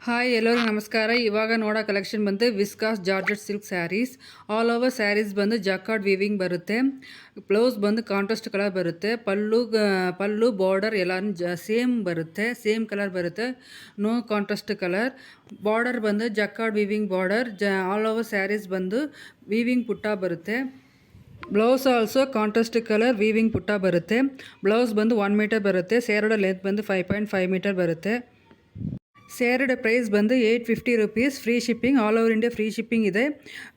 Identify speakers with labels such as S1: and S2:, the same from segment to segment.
S1: Hi ಎಲ್ಲರಿಗೂ ನಮಸ್ಕಾರ. ಇವಾಗ ನೋಡೋ ಕಲೆಕ್ಷನ್ ಬಂದು viscose georgette silk sarees. All over sarees ಬಂದು ಜಕಾರ್ಡ್ ವೀವಿಂಗ್ ಬರುತ್ತೆ. ಬ್ಲೌಸ್ ಬಂದು ಕಾಂಟ್ರಾಸ್ಟ್ ಕಲರ್ ಬರುತ್ತೆ. ಪಲ್ಲು ಬಾರ್ಡರ್ ಎಲ್ಲ ಸೇಮ್ ಬರುತ್ತೆ, ಸೇಮ್ ಕಲರ್ ಬರುತ್ತೆ, ನೋ ಕಾಂಟ್ರಾಸ್ಟ್ ಕಲರ್. ಬಾರ್ಡರ್ ಬಂದು jacquard weaving border. All over sarees ಬಂದು ವೀವಿಂಗ್ ಪುಟ್ಟ ಬರುತ್ತೆ. Blouse also contrast colour weaving ಪುಟ್ಟ ಬರುತ್ತೆ. ಬ್ಲೌಸ್ ಬಂದು 1 ಮೀಟರ್ ಬರುತ್ತೆ. ಸೇರಡ ಲೆಂತ್ ಬಂದು 5.5 ಮೀಟರ್ ಬರುತ್ತೆ. ಸೇರ್ಡ್ ಪ್ರೈಸ್ ಬಂದು 850 rupees. Free shipping, all over India free shipping ಇದೆ.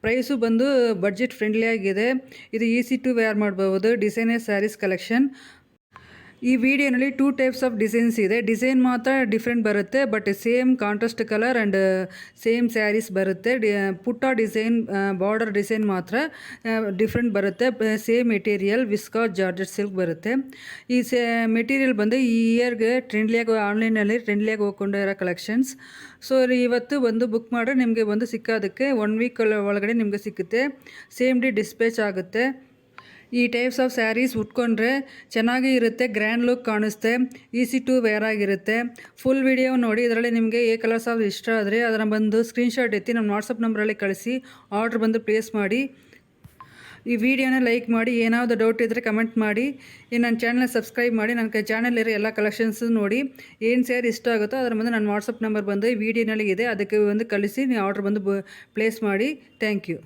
S1: ಪ್ರೈಸು ಬಂದು ಬಡ್ಜೆಟ್ ಫ್ರೆಂಡ್ಲಿ ಆಗಿದೆ. ಇದು ಈಸಿ ಟು ವೇರ್ ಮಾಡಬಹುದು. Designer saris collection. ಈ ವಿಡಿಯೋನಲ್ಲಿ 2 ಟೈಪ್ಸ್ ಆಫ್ ಡಿಸೈನ್ಸ್ ಇದೆ. ಡಿಸೈನ್ ಮಾತ್ರ ಡಿಫ್ರೆಂಟ್ ಬರುತ್ತೆ, but same contrast colour and same saris ಬರುತ್ತೆ. ಪುಟ್ಟ ಡಿಸೈನ್, ಬಾರ್ಡರ್ ಡಿಸೈನ್ ಮಾತ್ರ ಡಿಫ್ರೆಂಟ್ ಬರುತ್ತೆ. Same material viscose georgette silk ಬರುತ್ತೆ. ಈ ಮೆಟೀರಿಯಲ್ ಬಂದು ಈ ಇಯರ್ಗೆ ಟ್ರೆಂಡ್ಲಿಯಾಗಿ ಆನ್ಲೈನಲ್ಲಿ ಟ್ರೆಂಡ್ಲಿಯಾಗಿ ಹೋಗ್ಕೊಂಡಿರೋ ಕಲೆಕ್ಷನ್ಸ್. ಸೊ ಇವತ್ತು ಒಂದು ಬುಕ್ ಮಾಡಿದ್ರೆ ನಿಮಗೆ ಒಂದು ಸಿಕ್ಕೋದಕ್ಕೆ 1 ವೀಕ್ ಒಳಗಡೆ ನಿಮಗೆ ಸಿಕ್ಕುತ್ತೆ. ಸೇಮ್ ಡೇ ಡಿಸ್ಪ್ಯಾಚ್ ಆಗುತ್ತೆ. ಈ ಟೈಪ್ಸ್ ಆಫ್ ಸ್ಯಾರೀಸ್ ಉಟ್ಕೊಂಡ್ರೆ ಚೆನ್ನಾಗಿ ಇರುತ್ತೆ, ಗ್ರ್ಯಾಂಡ್ ಲುಕ್ ಕಾಣಿಸುತ್ತೆ, ಈಸಿ ಟು ವೇರ್ ಆಗಿರುತ್ತೆ. ಫುಲ್ ವಿಡಿಯೋ ನೋಡಿ. ಇದರಲ್ಲಿ ನಿಮಗೆ ಏ ಕಲರ್ಸ್ ಆಫ್ ಇಷ್ಟ ಆದರೆ ಅದನ್ನು ಬಂದು ಸ್ಕ್ರೀನ್ಶಾಟ್ ಎತ್ತಿ ನಮ್ಮ ವಾಟ್ಸಪ್ ನಂಬರಲ್ಲಿ ಕಳಿಸಿ ಆರ್ಡ್ರ್ ಬಂದು ಪ್ಲೇಸ್ ಮಾಡಿ. ಈ ವಿಡಿಯೋನ ಲೈಕ್ ಮಾಡಿ. ಏನಾದರೂ ಡೌಟ್ ಇದ್ದರೆ ಕಮೆಂಟ್ ಮಾಡಿ. ನನ್ನ ಚಾನಲ್ನ ಸಬ್ಸ್ಕ್ರೈಬ್ ಮಾಡಿ. ನನ್ನ ಚಾನಲಿರೋ ಎಲ್ಲ ಕಲೆಕ್ಷನ್ಸ್ ನೋಡಿ. ಏನು ಸ್ಯಾರಿ ಇಷ್ಟ ಆಗುತ್ತೋ ಅದರ ಬಂದು ನನ್ನ ವಾಟ್ಸಪ್ ನಂಬರ್ ಬಂದು ಈ ವಿಡಿಯೋನಲ್ಲಿ ಇದೆ, ಅದಕ್ಕೆ ಒಂದು ಕಳಿಸಿ ನೀವು ಆರ್ಡ್ರ್ ಬಂದು ಪ್ಲೇಸ್ ಮಾಡಿ. Thank you.